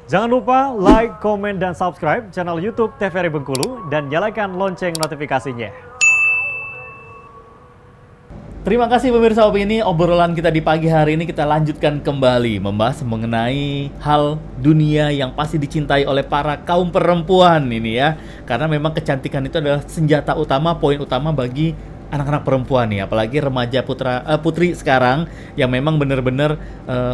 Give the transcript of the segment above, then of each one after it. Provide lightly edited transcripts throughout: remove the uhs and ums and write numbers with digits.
Jangan lupa like, komen, dan subscribe channel YouTube TVRI Bengkulu dan nyalakan lonceng notifikasinya. Terima kasih pemirsa Opini, obrolan kita di pagi hari ini kita lanjutkan kembali membahas mengenai hal dunia yang pasti dicintai oleh para kaum perempuan ini ya. Karena memang kecantikan itu adalah senjata utama, poin utama bagi anak-anak perempuan nih, apalagi remaja putri sekarang yang memang benar-benar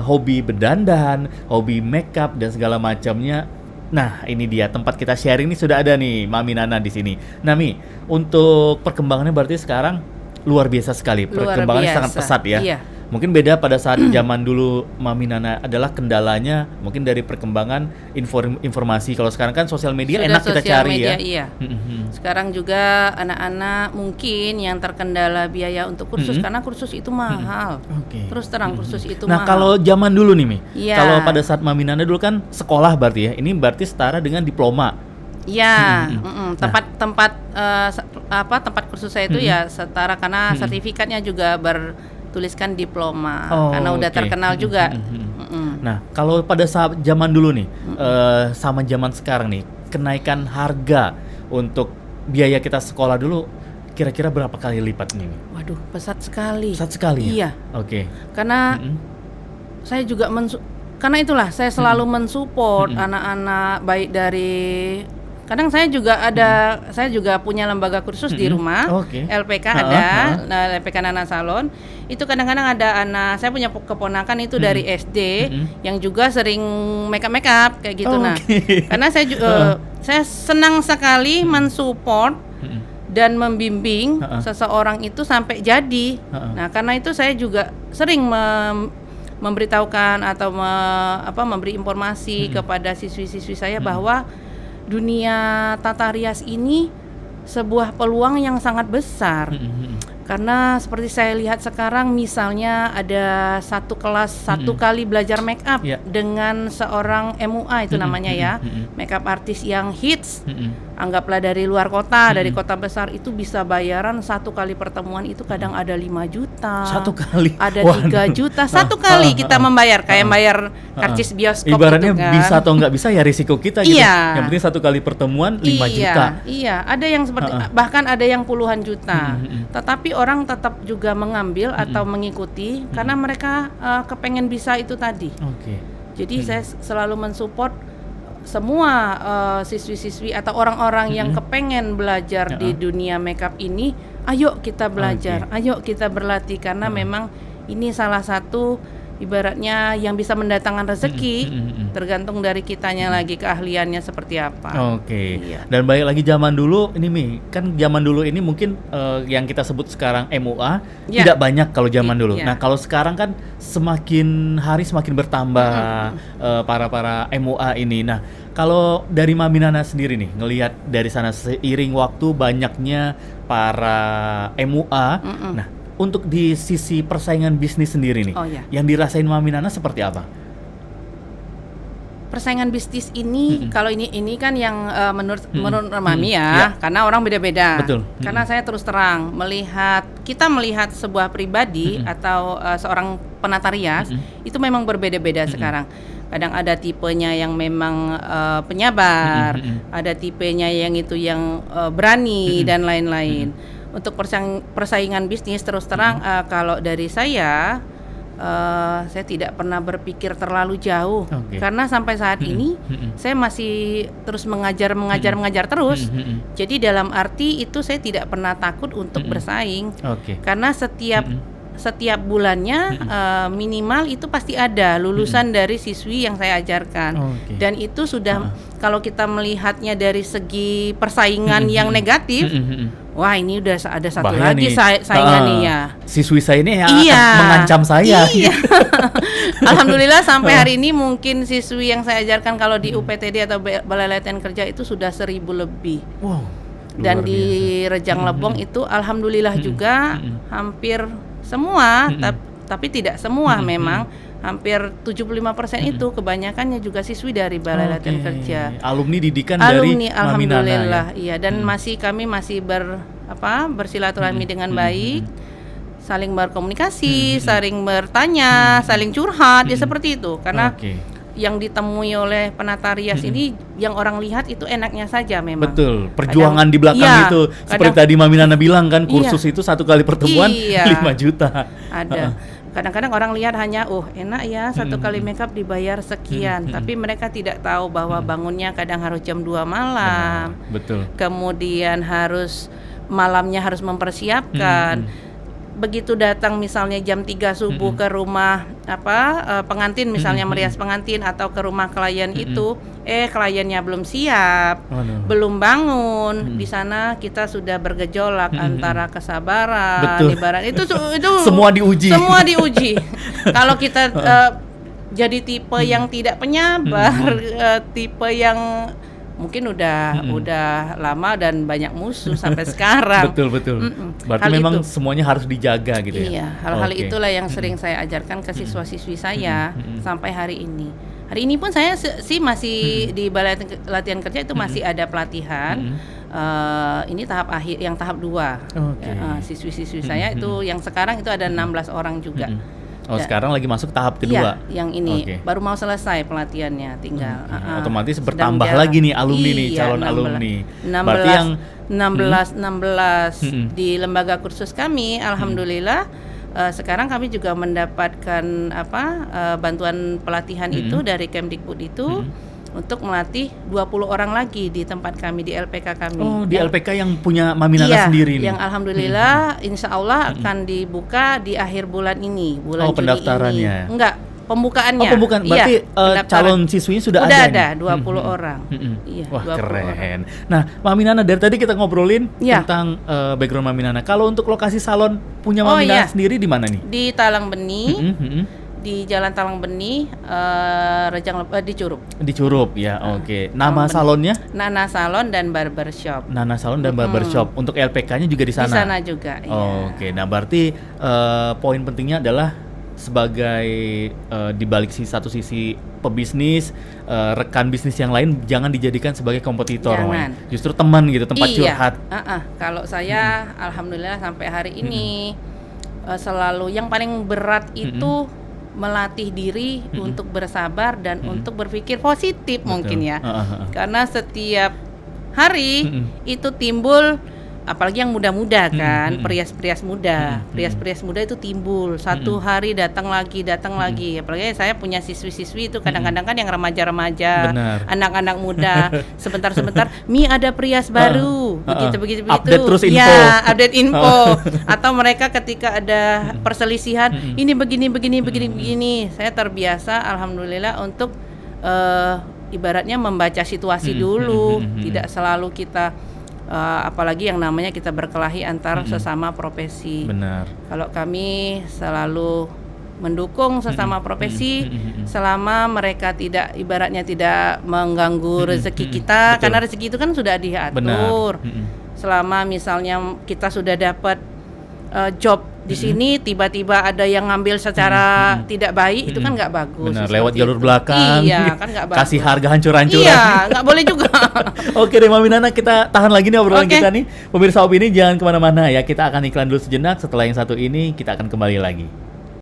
hobi berdandan, hobi makeup dan segala macamnya. Nah, ini dia tempat kita sharing nih, sudah ada nih Mami Nana di sini. Nah, Mi, untuk perkembangannya berarti sekarang luar biasa sekali. Perkembangannya sangat pesat ya. Iya. Mungkin beda pada saat zaman dulu Mami Nana adalah kendalanya mungkin dari perkembangan informasi. Kalau sekarang kan sosial media sudah enak kita cari media, ya. Iya. Sekarang juga anak-anak mungkin yang terkendala biaya untuk kursus karena kursus itu mahal. Terus terang kursus itu mahal. Nah, kalau zaman dulu nih Mi, kalau pada saat Mami Nana dulu kan sekolah berarti ya. Ini berarti setara dengan diploma. Ya, tempat kursus saya itu ya setara karena sertifikatnya juga bertuliskan diploma karena udah terkenal juga. Nah, kalau pada saat zaman dulu nih sama zaman sekarang nih, kenaikan harga untuk biaya kita sekolah dulu kira-kira berapa kali lipat nih? Waduh, pesat sekali. Pesat sekali ya? Iya. Oke. Karena saya juga karena itulah saya selalu mensupport anak-anak baik dari kadang saya juga punya lembaga kursus di rumah, LPK ada, LPK Nana Salon. Itu kadang-kadang ada anak, saya punya keponakan itu dari SD yang juga sering makeup kayak gitu. Karena saya senang sekali mensupport dan membimbing seseorang itu sampai jadi. Nah, karena itu saya juga sering memberitahukan atau memberi informasi kepada siswi-siswi saya bahwa dunia tata rias ini sebuah peluang yang sangat besar. Karena seperti saya lihat sekarang misalnya ada satu kelas satu kali belajar make up dengan seorang MUA itu namanya ya, make up artis yang hits. Anggaplah dari luar kota, dari kota besar itu bisa bayaran satu kali pertemuan itu kadang ada 5 juta. Satu kali. Ada 3 juta satu kali kita membayar kayak bayar karcis bioskop. Ibaratnya itu kan. Bisa atau nggak bisa ya risiko kita gitu. Yang penting satu kali pertemuan 5 juta. Iya, ada yang seperti bahkan ada yang puluhan juta. Tetapi orang tetap juga mengambil atau mengikuti karena mereka kepengen bisa itu tadi. Jadi saya selalu mensupport semua siswi-siswi atau orang-orang yang kepengen belajar di dunia makeup ini, ayo kita belajar, ayo kita berlatih karena memang ini salah satu ibaratnya yang bisa mendatangkan rezeki, tergantung dari kitanya lagi keahliannya seperti apa. Dan balik lagi zaman dulu ini Mi, kan zaman dulu ini mungkin yang kita sebut sekarang MUA tidak banyak kalau zaman dulu. Nah, kalau sekarang kan semakin hari semakin bertambah para MUA ini. Nah, kalau dari Mami Nana sendiri nih ngelihat dari sana seiring waktu banyaknya para MUA, nah untuk di sisi persaingan bisnis sendiri nih, yang dirasain Mami Nana seperti apa? Persaingan bisnis ini, kalau ini kan yang menurut Mami ya, karena orang beda-beda. Betul. Karena saya terus terang kita melihat sebuah pribadi atau seorang penata rias itu memang berbeda-beda sekarang. Kadang ada tipenya yang memang penyabar, ada tipenya yang berani dan lain-lain. Untuk persaingan bisnis terus terang kalau dari saya tidak pernah berpikir terlalu jauh karena sampai saat ini saya masih terus mengajar terus. Jadi dalam arti itu saya tidak pernah takut untuk bersaing karena setiap bulannya minimal itu pasti ada lulusan dari siswi yang saya ajarkan dan itu sudah kalau kita melihatnya dari segi persaingan yang negatif, wah ini udah ada satu bahaya lagi saingan nih ya. Siswi saya ini yang akan mengancam saya. Alhamdulillah sampai hari ini mungkin siswi yang saya ajarkan kalau di UPTD atau Balai Latihan Kerja itu sudah 1.000 lebih. Dan di Rejang Lebong itu alhamdulillah juga hampir semua, tapi tidak semua memang. Hampir 75% itu kebanyakannya juga siswi dari Balai Latihan Kerja. Alumni didikan dari Mami Nana. Alhamdulillah, iya. Dan kami masih bersilaturahmi dengan baik, saling berkomunikasi, saling bertanya, saling curhat, ya seperti itu. Karena yang ditemui oleh penata rias ini yang orang lihat itu enaknya saja memang. Betul, perjuangan di belakang iya, itu seperti tadi Mami Nana bilang kan, kursus iya, itu 1 kali pertemuan iya, 5 juta. ada. Kadang-kadang orang lihat hanya enak ya 1 kali makeup dibayar sekian, tapi mereka tidak tahu bahwa bangunnya kadang harus jam 2 malam. Betul. Kemudian harus malamnya harus mempersiapkan. Begitu datang misalnya jam 3 subuh ke rumah pengantin misalnya merias pengantin atau ke rumah klien itu kliennya belum siap, belum bangun. Di sana kita sudah bergejolak antara kesabaran, ibarat itu semua diuji. Semua diuji. Kalau kita jadi tipe yang tidak penyabar, tipe yang mungkin udah lama dan banyak musuh sampai sekarang. Betul. Berarti memang semuanya harus dijaga gitu ya. Iya, hal-hal itulah yang sering saya ajarkan ke siswa-siswi saya sampai hari ini. Hari ini pun saya sih masih di balai latihan kerja itu masih ada pelatihan. Ini tahap akhir, yang tahap 2. Siswi-siswi saya itu yang sekarang itu ada 16 orang juga. Sekarang lagi masuk tahap kedua. Iya, yang ini baru mau selesai pelatihannya, tinggal. Otomatis bertambah lagi nih alumni nih, calon 16, alumni. 16, Berarti yang 16 di lembaga kursus kami, alhamdulillah. Sekarang kami juga mendapatkan bantuan pelatihan itu dari Kemdikbud itu. Untuk melatih 20 orang lagi di tempat kami, di LPK kami. Di LPK yang punya Mami Nana sendiri nih? Yang alhamdulillah insya Allah akan dibuka di akhir bulan ini, bulan Juli pendaftarannya? ini. Enggak, pembukaannya. Pembukaan, berarti calon siswinya sudah ada? Udah ada, 20 orang. Iya, wah, 20 keren. orang. Nah, Mami Nana, dari tadi kita ngobrolin tentang background Mami Nana. Kalau untuk lokasi salon punya Mami Nana sendiri di mana nih? Di Talang Benih. Di Jalan Talang Benih, di Curup. Di Curup ya, oke. Nama salonnya? Nana Salon dan Barbershop. Nana Salon dan Barbershop. Untuk LPK-nya juga di sana? Di sana juga, ya. Oke, nah berarti poin pentingnya adalah sebagai di balik satu sisi pebisnis, rekan bisnis yang lain jangan dijadikan sebagai kompetitor. Jangan. Justru teman gitu, tempat curhat. Kalau saya alhamdulillah sampai hari ini selalu yang paling berat itu melatih diri untuk bersabar dan untuk berpikir positif. Betul. Mungkin ya. Karena setiap hari itu timbul, apalagi yang muda-muda kan, perias-perias muda. Perias-perias muda itu timbul. Satu hari datang lagi. Apalagi saya punya siswi-siswi itu kadang-kadang kan yang remaja-remaja, anak-anak muda. Sebentar-sebentar, Mi ada perias baru. Begitu. Update terus info. Ya, update info. Atau mereka ketika ada perselisihan, ini begini. Saya terbiasa alhamdulillah untuk ibaratnya membaca situasi dulu. Tidak selalu kita apalagi yang namanya kita berkelahi antar sesama profesi. Benar. Kalau kami selalu mendukung sesama profesi selama mereka tidak ibaratnya tidak mengganggu rezeki kita. Betul. Karena rezeki itu kan sudah diatur. Selama misalnya kita sudah dapat job di sini, tiba-tiba ada yang ngambil secara tidak baik, itu kan nggak bagus. Benar, lewat jalur belakang. Iya, kan nggak bagus. Kasih harga hancur-hancuran. Iya, nggak boleh juga. Oke deh Mami Nana, kita tahan lagi nih obrolan kita nih. Pemirsa Opini jangan kemana-mana ya, kita akan iklan dulu sejenak. Setelah yang satu ini kita akan kembali lagi.